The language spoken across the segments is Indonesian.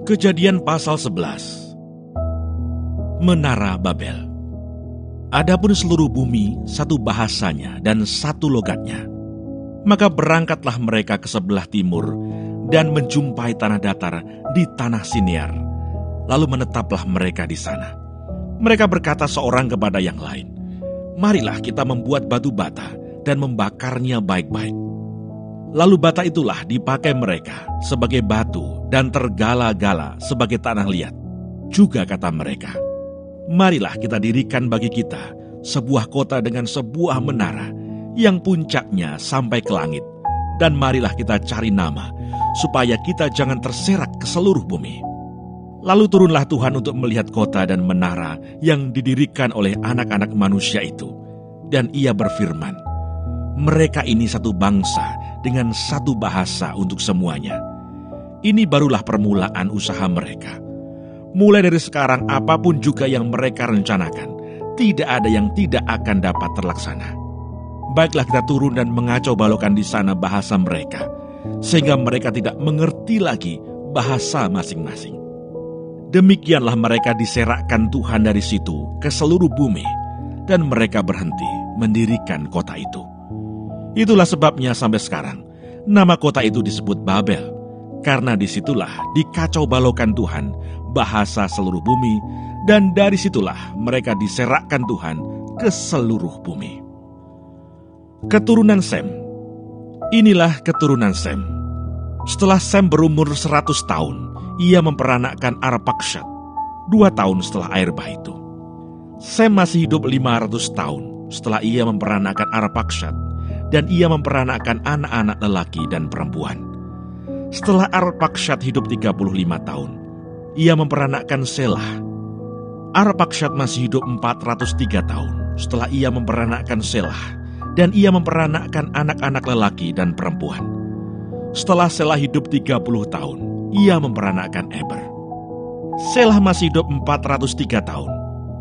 Kejadian pasal 11. Menara Babel. Adapun seluruh bumi satu bahasanya dan satu logatnya. Maka berangkatlah mereka ke sebelah timur dan menjumpai tanah datar di tanah Sinear. Lalu menetaplah mereka di sana. Mereka berkata seorang kepada yang lain, "Marilah kita membuat batu bata dan membakarnya baik-baik." Lalu bata itulah dipakai mereka sebagai batu dan tergala-gala sebagai tanah liat. Juga kata mereka, "Marilah kita dirikan bagi kita sebuah kota dengan sebuah menara yang puncaknya sampai ke langit. Dan marilah kita cari nama, supaya kita jangan terserak ke seluruh bumi." Lalu turunlah Tuhan untuk melihat kota dan menara yang didirikan oleh anak-anak manusia itu. Dan ia berfirman, "Mereka ini satu bangsa dengan satu bahasa untuk semuanya. Ini barulah permulaan usaha mereka. Mulai dari sekarang apapun juga yang mereka rencanakan, tidak ada yang tidak akan dapat terlaksana. Baiklah kita turun dan mengacau balokkan di sana bahasa mereka, sehingga mereka tidak mengerti lagi bahasa masing-masing." Demikianlah mereka diserakkan Tuhan dari situ ke seluruh bumi, dan mereka berhenti mendirikan kota itu. Itulah sebabnya sampai sekarang nama kota itu disebut Babel, karena disitulah dikacau balokkan Tuhan bahasa seluruh bumi, dan dari situlah mereka diserakkan Tuhan ke seluruh bumi. Keturunan Sem. Inilah keturunan Sem. Setelah Sem berumur 100 tahun, ia memperanakkan Arpakshad 2 tahun setelah air bah itu. Sem masih hidup 500 tahun setelah ia memperanakkan Arpakshad, dan ia memperanakkan anak-anak lelaki dan perempuan. Setelah Arpakshad hidup 35 tahun, ia memperanakkan Selah. Arpakshad masih hidup 403 tahun setelah ia memperanakkan Selah, dan ia memperanakkan anak-anak lelaki dan perempuan. Setelah Selah hidup 30 tahun, ia memperanakkan Eber. Selah masih hidup 403 tahun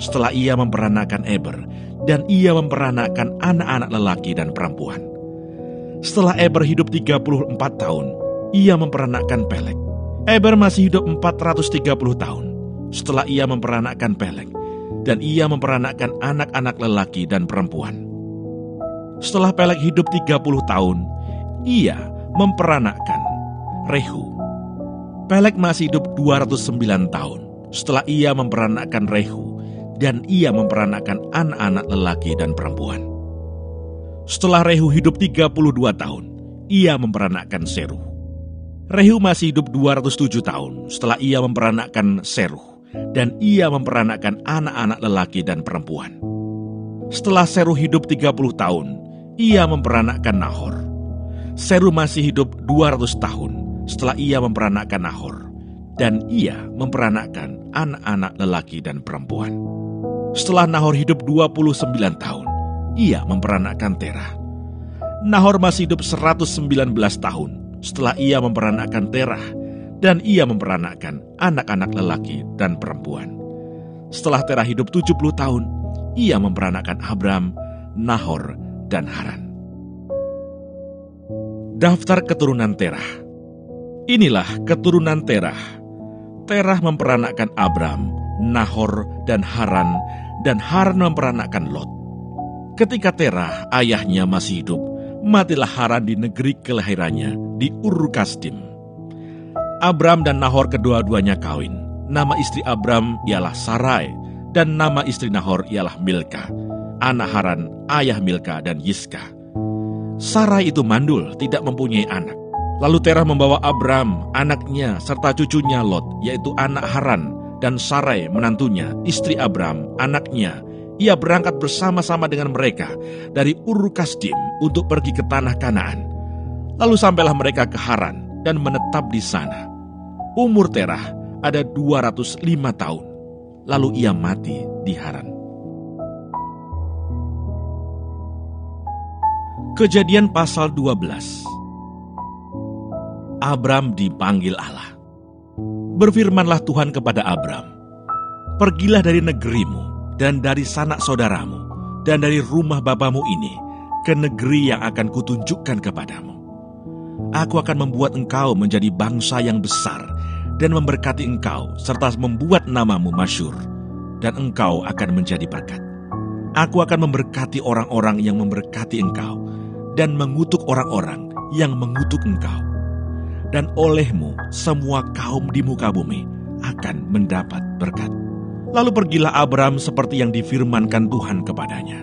setelah ia memperanakkan Eber, dan ia memperanakkan anak-anak lelaki dan perempuan. Setelah Eber hidup 34 tahun, ia memperanakkan Peleg. Eber masih hidup 430 tahun setelah ia memperanakkan Peleg, dan ia memperanakkan anak-anak lelaki dan perempuan. Setelah Peleg hidup 30 tahun, ia memperanakkan Rehu. Peleg masih hidup 209 tahun setelah ia memperanakkan Rehu, dan ia memperanakkan anak-anak lelaki dan perempuan. Setelah Rehu hidup 32 tahun, ia memperanakkan Seruh. Rehu masih hidup 207 tahun setelah ia memperanakkan Seruh, dan ia memperanakkan anak-anak lelaki dan perempuan. Setelah Seruh hidup 30 tahun, ia memperanakkan Nahor. Seruh masih hidup 200 tahun setelah ia memperanakkan Nahor, dan ia memperanakkan anak-anak lelaki dan perempuan. Setelah Nahor hidup 29 tahun, ia memperanakkan Terah. Nahor masih hidup 119 tahun setelah ia memperanakkan Terah, dan ia memperanakkan anak-anak lelaki dan perempuan. Setelah Terah hidup 70 tahun, ia memperanakkan Abram, Nahor, dan Haran. Daftar keturunan Terah. Inilah keturunan Terah. Terah memperanakkan Abram, Nahor, dan Haran, dan Haran memperanakkan Lot. Ketika Terah ayahnya masih hidup, matilah Haran di negeri kelahirannya di Ur-Kasdim. Abram dan Nahor kedua-duanya kawin. Nama istri Abram ialah Sarai, dan nama istri Nahor ialah Milka, anak Haran, ayah Milka dan Yiska. Sarai itu mandul, tidak mempunyai anak. Lalu Terah membawa Abram, anaknya, serta cucunya Lot, yaitu anak Haran, dan Sarai, menantunya, istri Abram, anaknya. Ia berangkat bersama-sama dengan mereka dari Ur-Kasdim untuk pergi ke tanah Kanaan. Lalu sampailah mereka ke Haran dan menetap di sana. Umur Terah ada 205 tahun. Lalu ia mati di Haran. Kejadian pasal 12. Abram dipanggil Allah. Berfirmanlah Tuhan kepada Abram, "Pergilah dari negerimu dan dari sanak saudaramu dan dari rumah bapamu ini ke negeri yang akan kutunjukkan kepadamu. Aku akan membuat engkau menjadi bangsa yang besar, dan memberkati engkau, serta membuat namamu masyhur, dan engkau akan menjadi berkat. Aku akan memberkati orang-orang yang memberkati engkau, dan mengutuk orang-orang yang mengutuk engkau. Dan olehmu semua kaum di muka bumi akan mendapat berkat. Lalu pergilah Abram seperti yang difirmankan Tuhan kepadanya,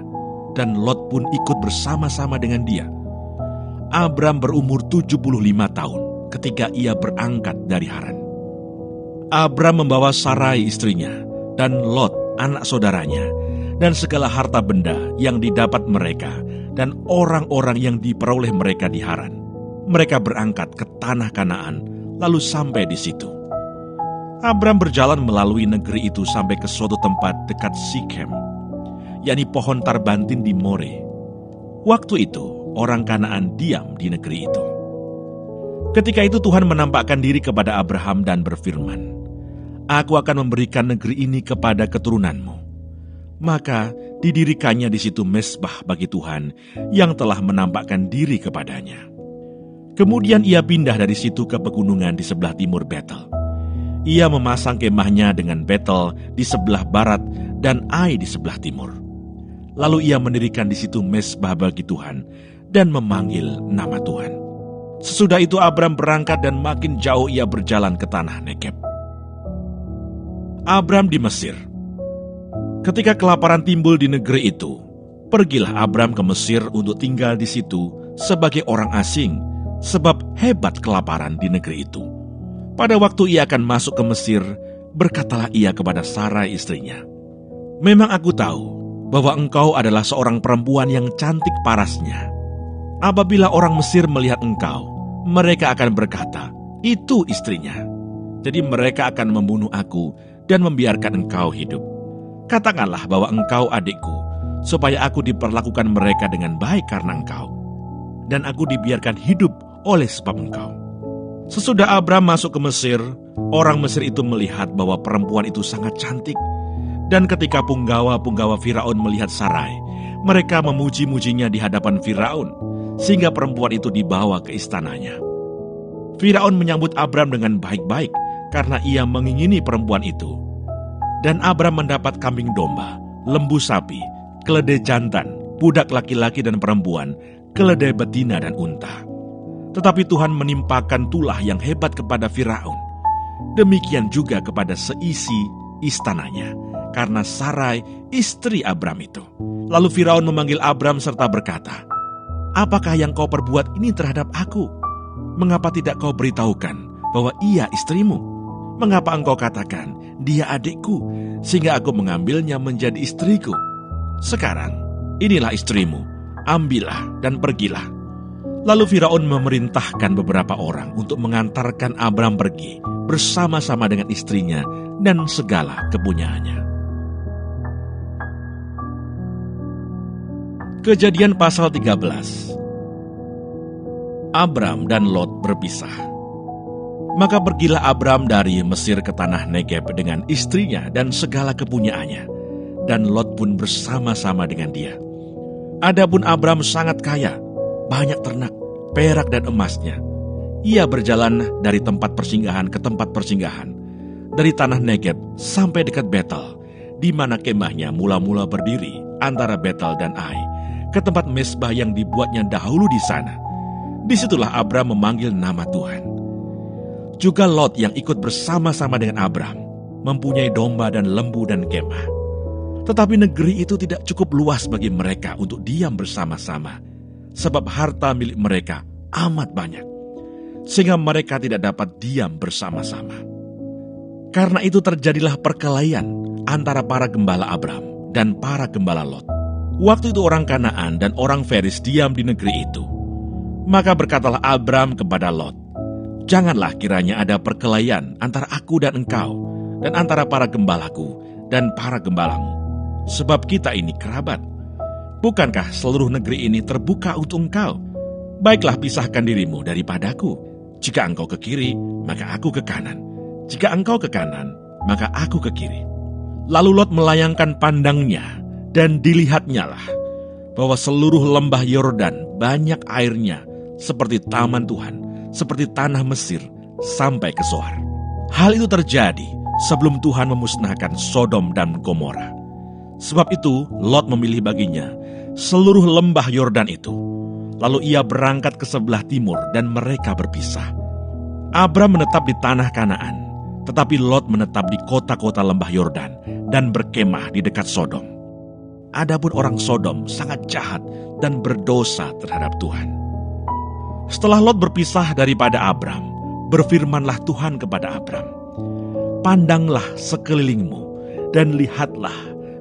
dan Lot pun ikut bersama-sama dengan dia. Abram berumur 75 tahun ketika ia berangkat dari Haran. Abram membawa Sarai istrinya, dan Lot anak saudaranya, dan segala harta benda yang didapat mereka, dan orang-orang yang diperoleh mereka di Haran. Mereka berangkat ke tanah Kanaan, lalu sampai di situ. Abram berjalan melalui negeri itu sampai ke suatu tempat dekat Sikhem, yakni pohon tarbantin di More. Waktu itu, orang Kanaan diam di negeri itu. Ketika itu Tuhan menampakkan diri kepada Abraham dan berfirman, "Aku akan memberikan negeri ini kepada keturunanmu." Maka didirikannya di situ mezbah bagi Tuhan yang telah menampakkan diri kepadanya. Kemudian ia pindah dari situ ke pegunungan di sebelah timur Betel. Ia memasang kemahnya dengan Betel di sebelah barat dan Ai di sebelah timur. Lalu ia mendirikan di situ mezbah bagi Tuhan dan memanggil nama Tuhan. Sesudah itu Abram berangkat dan makin jauh ia berjalan ke tanah Negeb. Abram di Mesir. Ketika kelaparan timbul di negeri itu, pergilah Abram ke Mesir untuk tinggal di situ sebagai orang asing, sebab hebat kelaparan di negeri itu. Pada waktu ia akan masuk ke Mesir, berkatalah ia kepada Sarai istrinya, "Memang aku tahu bahwa engkau adalah seorang perempuan yang cantik parasnya. Apabila orang Mesir melihat engkau, mereka akan berkata, 'Itu istrinya.' Jadi mereka akan membunuh aku dan membiarkan engkau hidup. Katakanlah bahwa engkau adikku, supaya aku diperlakukan mereka dengan baik karena engkau, dan aku dibiarkan hidup oleh sebab engkau." Sesudah Abram masuk ke Mesir, orang Mesir itu melihat bahwa perempuan itu sangat cantik. Dan ketika punggawa-punggawa Firaun melihat Sarai, mereka memuji-mujinya di hadapan Firaun, sehingga perempuan itu dibawa ke istananya. Firaun menyambut Abram dengan baik-baik karena ia mengingini perempuan itu. Dan Abram mendapat kambing domba, lembu sapi, keledai jantan, budak laki-laki dan perempuan, keledai betina dan unta. Tetapi Tuhan menimpakan tulah yang hebat kepada Firaun. Demikian juga kepada seisi istananya, karena Sarai istri Abram itu. Lalu Firaun memanggil Abram serta berkata, "Apakah yang kau perbuat ini terhadap aku? Mengapa tidak kau beritahukan bahwa ia istrimu? Mengapa engkau katakan, dia adikku, sehingga aku mengambilnya menjadi istriku? Sekarang, inilah istrimu, ambillah dan pergilah." Lalu Firaun memerintahkan beberapa orang untuk mengantarkan Abram pergi bersama-sama dengan istrinya dan segala kepunyaannya. Kejadian pasal 13. Abram dan Lot berpisah. Maka pergilah Abram dari Mesir ke tanah Negeb dengan istrinya dan segala kepunyaannya, dan Lot pun bersama-sama dengan dia. Adapun Abram sangat kaya, banyak ternak, perak dan emasnya. Ia berjalan dari tempat persinggahan ke tempat persinggahan, dari tanah Negeb sampai dekat Betel, di mana kemahnya mula-mula berdiri antara Betel dan Ai, ke tempat mezbah yang dibuatnya dahulu di sana. Disitulah Abram memanggil nama Tuhan. Juga Lot yang ikut bersama-sama dengan Abram, mempunyai domba dan lembu dan kemah. Tetapi negeri itu tidak cukup luas bagi mereka untuk diam bersama-sama, sebab harta milik mereka amat banyak, sehingga mereka tidak dapat diam bersama-sama. Karena itu terjadilah perkelahian antara para gembala Abram dan para gembala Lot. Waktu itu orang Kanaan dan orang Feris diam di negeri itu. Maka berkatalah Abram kepada Lot, "Janganlah kiranya ada perkelahian antara aku dan engkau, dan antara para gembalaku dan para gembalamu, sebab kita ini kerabat. Bukankah seluruh negeri ini terbuka untuk engkau? Baiklah pisahkan dirimu daripadaku. Jika engkau ke kiri, maka aku ke kanan. Jika engkau ke kanan, maka aku ke kiri." Lalu Lot melayangkan pandangnya, dan dilihatnyalah bahwa seluruh lembah Yordan banyak airnya, seperti taman Tuhan, seperti tanah Mesir, sampai ke Zoar. Hal itu terjadi sebelum Tuhan memusnahkan Sodom dan Gomora. Sebab itu Lot memilih baginya seluruh lembah Yordan itu. Lalu ia berangkat ke sebelah timur dan mereka berpisah. Abram menetap di tanah Kanaan, tetapi Lot menetap di kota-kota lembah Yordan dan berkemah di dekat Sodom. Adapun orang Sodom sangat jahat dan berdosa terhadap Tuhan. Setelah Lot berpisah daripada Abram, berfirmanlah Tuhan kepada Abram, "Pandanglah sekelilingmu dan lihatlah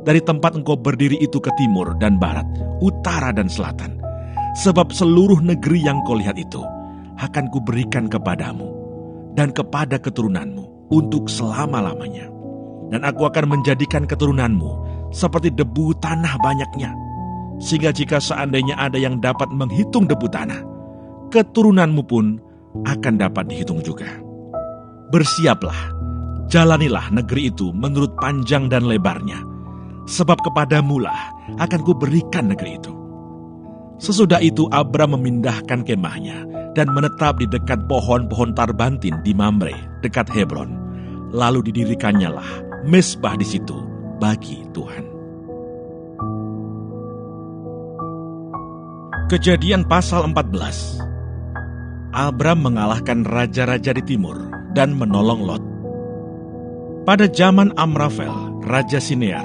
dari tempat engkau berdiri itu ke timur dan barat, utara dan selatan. Sebab seluruh negeri yang kau lihat itu akan kuberikan kepadamu dan kepada keturunanmu untuk selama-lamanya. Dan aku akan menjadikan keturunanmu seperti debu tanah banyaknya, sehingga jika seandainya ada yang dapat menghitung debu tanah, keturunanmu pun akan dapat dihitung juga. Bersiaplah, jalanilah negeri itu menurut panjang dan lebarnya, sebab kepadamulah akan kuberikan negeri itu." Sesudah itu Abram memindahkan kemahnya dan menetap di dekat pohon-pohon tarbantin di Mamre, dekat Hebron. Lalu didirikannya lah mezbah di situ bagi Tuhan. Kejadian pasal 14. Abram mengalahkan raja-raja di timur dan menolong Lot. Pada zaman Amrafel, Raja Sinear,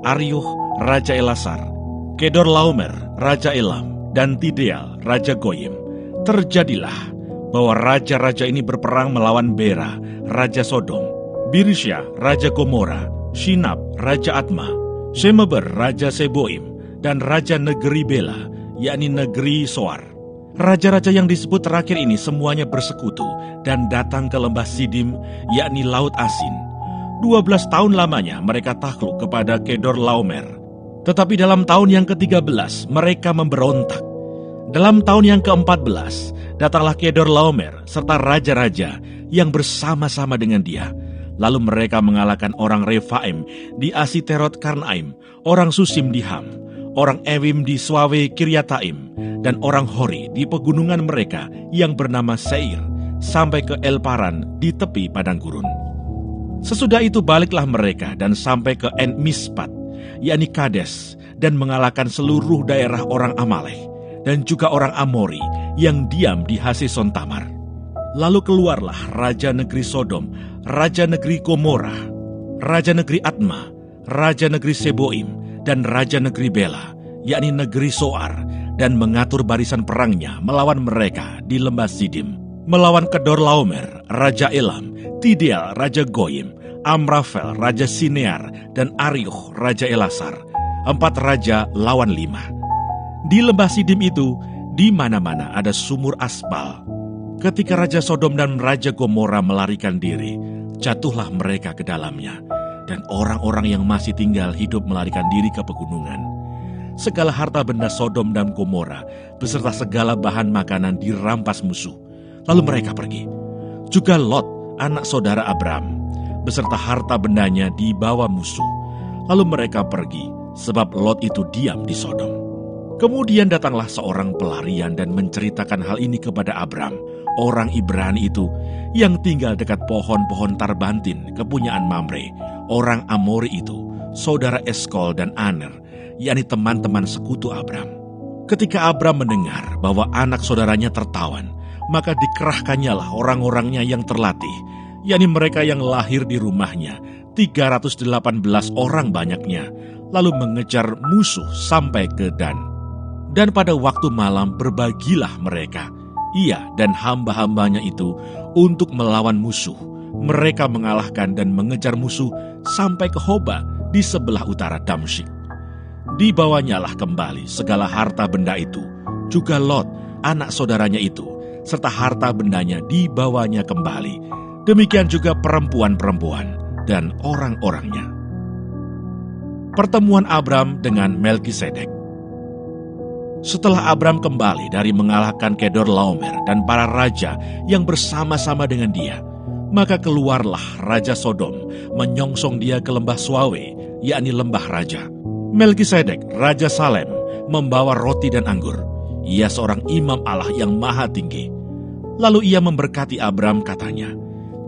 Aryuh, Raja Elasar, Kedorlaomer, Raja Elam, dan Tideal, Raja Goyim, terjadilah bahwa raja-raja ini berperang melawan Bera, Raja Sodom, Birisya, Raja Gomora, Shinab, Raja Atma, Shemeber, Raja Seboim, dan Raja Negeri Bela, yakni Negeri Soar. Raja-raja yang disebut terakhir ini semuanya bersekutu dan datang ke lembah Sidim, yakni Laut Asin. 12 tahun lamanya mereka takluk kepada Kedorlaomer. Tetapi dalam tahun yang ke-13 mereka memberontak. Dalam tahun yang ke-14 datanglah Kedorlaomer serta raja-raja yang bersama-sama dengan dia. Lalu mereka mengalahkan orang Refaim di Asiterot Karnaim, orang Susim di Ham, orang Ewim di Swawe Kiryataim, dan orang Hori di pegunungan mereka yang bernama Seir, sampai ke Elparan di tepi padang gurun. Sesudah itu baliklah mereka dan sampai ke En Mispat, yakni Kades, dan mengalahkan seluruh daerah orang Amalek, dan juga orang Amori yang diam di Haseson Tamar. Lalu keluarlah Raja Negeri Sodom, Raja Negeri Gomora, Raja Negeri Atma, Raja Negeri Seboim, dan Raja Negeri Bela, yakni Negeri Soar, dan mengatur barisan perangnya melawan mereka di lembah Sidim, melawan Kedorlaomer, Raja Elam, Tideal, Raja Goyim, Amrafel, Raja Sinear, dan Aryuh, Raja Elasar. 4 raja lawan 5. Di lembah Sidim itu, di mana-mana ada sumur aspal. Ketika Raja Sodom dan Raja Gomora melarikan diri, jatuhlah mereka ke dalamnya, dan orang-orang yang masih tinggal hidup melarikan diri ke pegunungan. Segala harta benda Sodom dan Gomora, beserta segala bahan makanan dirampas musuh. Lalu mereka pergi. Juga Lot, anak saudara Abram, beserta harta bendanya dibawa musuh. Lalu mereka pergi, sebab Lot itu diam di Sodom. Kemudian datanglah seorang pelarian dan menceritakan hal ini kepada Abram, orang Ibrani itu, yang tinggal dekat pohon-pohon tarbantin kepunyaan Mamre, orang Amori itu, saudara Eskol dan Aner, yakni teman-teman sekutu Abram. Ketika Abram mendengar bahwa anak saudaranya tertawan, maka dikerahkannyalah orang-orangnya yang terlatih, yakni mereka yang lahir di rumahnya, 318 orang banyaknya, lalu mengejar musuh sampai ke Dan. Dan pada waktu malam berbagilah mereka, ia dan hamba-hambanya itu, untuk melawan musuh. Mereka mengalahkan dan mengejar musuh sampai ke Hoba di sebelah utara Damsyik. Dibawanyalah kembali segala harta benda itu, juga Lot, anak saudaranya itu, serta harta bendanya dibawanya kembali. Demikian juga perempuan-perempuan dan orang-orangnya. Pertemuan Abram dengan Melkisedek. Setelah Abram kembali dari mengalahkan Kedorlaomer dan para raja yang bersama-sama dengan dia, maka keluarlah Raja Sodom menyongsong dia ke lembah Swawe, yakni lembah raja. Melkisedek, Raja Salem, membawa roti dan anggur. Ia seorang imam Allah yang maha tinggi. Lalu ia memberkati Abram, katanya,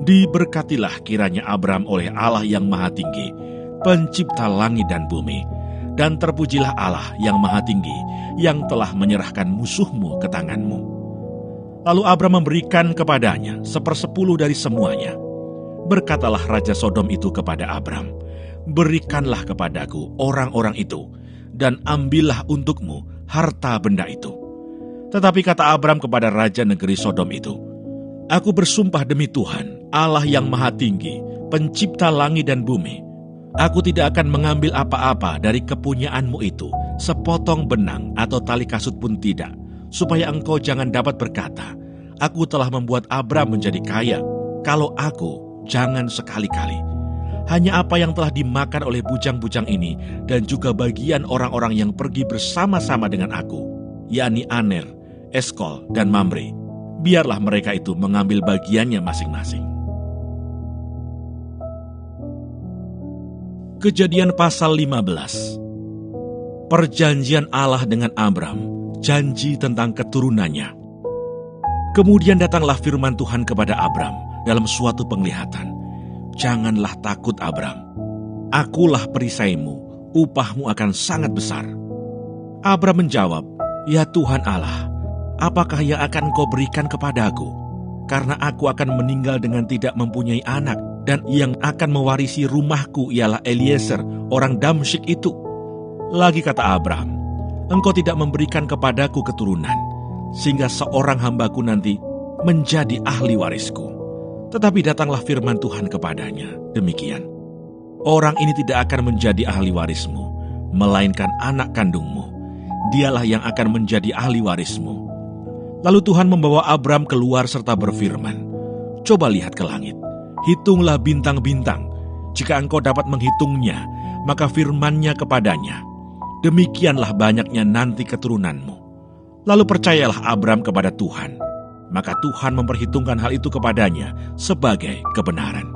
Diberkatilah kiranya Abram oleh Allah yang Maha Tinggi, pencipta langit dan bumi, dan terpujilah Allah yang Maha Tinggi, yang telah menyerahkan musuhmu ke tanganmu. Lalu Abram memberikan kepadanya 1/10 dari semuanya. Berkatalah Raja Sodom itu kepada Abram, "Berikanlah kepadaku orang-orang itu, dan ambillah untukmu harta benda itu." Tetapi kata Abram kepada Raja negeri Sodom itu, "Aku bersumpah demi Tuhan, Allah yang Maha Tinggi, pencipta langit dan bumi, aku tidak akan mengambil apa-apa dari kepunyaanmu itu, sepotong benang atau tali kasut pun tidak, supaya engkau jangan dapat berkata, 'Aku telah membuat Abram menjadi kaya.' Kalau aku, jangan sekali-kali. Hanya apa yang telah dimakan oleh bujang-bujang ini, dan juga bagian orang-orang yang pergi bersama-sama dengan aku, yakni Aner, Eskol, dan Mamre, biarlah mereka itu mengambil bagiannya masing-masing." Kejadian pasal 15. Perjanjian Allah dengan Abram, janji tentang keturunannya. Kemudian datanglah firman Tuhan kepada Abram dalam suatu penglihatan. "Janganlah takut, Abram. Akulah perisaimu, upahmu akan sangat besar." Abram menjawab, "Ya Tuhan Allah, apakah yang akan Kau berikan kepadaku? Karena aku akan meninggal dengan tidak mempunyai anak, dan yang akan mewarisi rumahku ialah Eliezer, orang Damsyik itu." Lagi kata Abram, "Engkau tidak memberikan kepadaku keturunan, sehingga seorang hambaku nanti menjadi ahli warisku." Tetapi datanglah firman Tuhan kepadanya, demikian, "Orang ini tidak akan menjadi ahli warismu, melainkan anak kandungmu. Dialah yang akan menjadi ahli warismu." Lalu Tuhan membawa Abram keluar serta berfirman, "Coba lihat ke langit, hitunglah bintang-bintang. Jika engkau dapat menghitungnya, maka firman-Nya kepadanya, 'Demikianlah banyaknya nanti keturunanmu.' Lalu percayalah Abram kepada Tuhan, maka Tuhan memperhitungkan hal itu kepadanya sebagai kebenaran.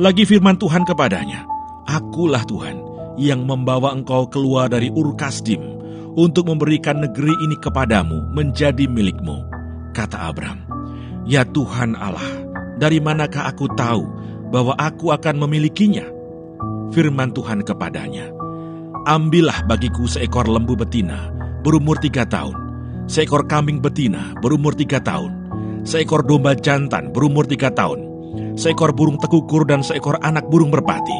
Lagi firman Tuhan kepadanya, 'Akulah Tuhan yang membawa engkau keluar dari Ur Kasdim untuk memberikan negeri ini kepadamu menjadi milikmu.' Kata Abram, 'Ya Tuhan Allah, dari manakah aku tahu bahwa aku akan memilikinya?' Firman Tuhan kepadanya, 'Ambillah bagiku seekor lembu betina berumur 3 tahun, seekor kambing betina berumur 3 tahun, seekor domba jantan berumur 3 tahun, seekor burung tekukur dan seekor anak burung merpati.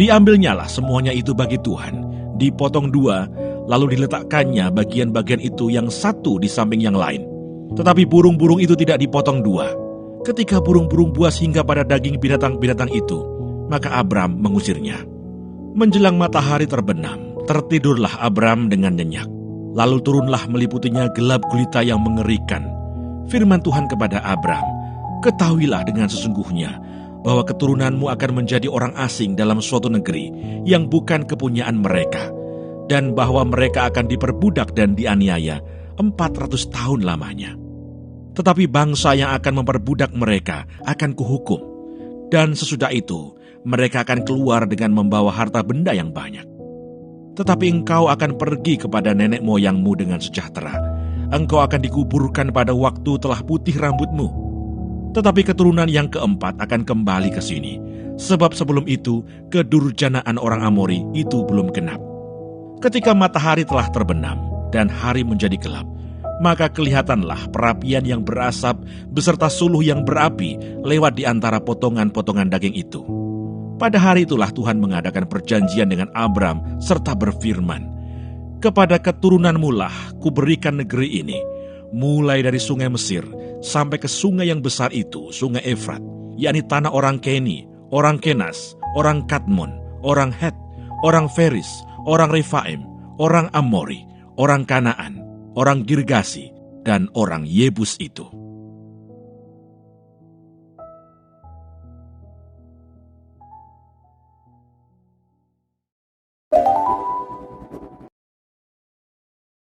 Diambilnyalah semuanya itu bagi Tuhan, dipotong 2, lalu diletakkannya bagian-bagian itu yang satu di samping yang lain. Tetapi burung-burung itu tidak dipotong 2. Ketika burung-burung buas hingga pada daging binatang-binatang itu, maka Abram mengusirnya. Menjelang matahari terbenam, tertidurlah Abram dengan nyenyak. Lalu turunlah meliputinya gelap gulita yang mengerikan. Firman Tuhan kepada Abram, 'Ketahuilah dengan sesungguhnya bahwa keturunanmu akan menjadi orang asing dalam suatu negeri yang bukan kepunyaan mereka, dan bahwa mereka akan diperbudak dan dianiaya 400 tahun lamanya. Tetapi bangsa yang akan memperbudak mereka akan kuhukum, dan sesudah itu mereka akan keluar dengan membawa harta benda yang banyak. Tetapi engkau akan pergi kepada nenek moyangmu dengan sejahtera. Engkau akan dikuburkan pada waktu telah putih rambutmu. Tetapi keturunan yang keempat akan kembali ke sini, sebab sebelum itu kedurjanaan orang Amori itu belum genap.' Ketika matahari telah terbenam dan hari menjadi gelap, maka kelihatanlah perapian yang berasap beserta suluh yang berapi lewat di antara potongan-potongan daging itu. Pada hari itulah Tuhan mengadakan perjanjian dengan Abram serta berfirman, 'Kepada keturunanmu lah kuberikan negeri ini, mulai dari sungai Mesir sampai ke sungai yang besar itu, sungai Efrat, yakni tanah orang Keni, orang Kenas, orang Kadmon, orang Het, orang Feris, orang Refaim, orang Amori, orang Kanaan, orang Girgasi, dan orang Yebus itu.'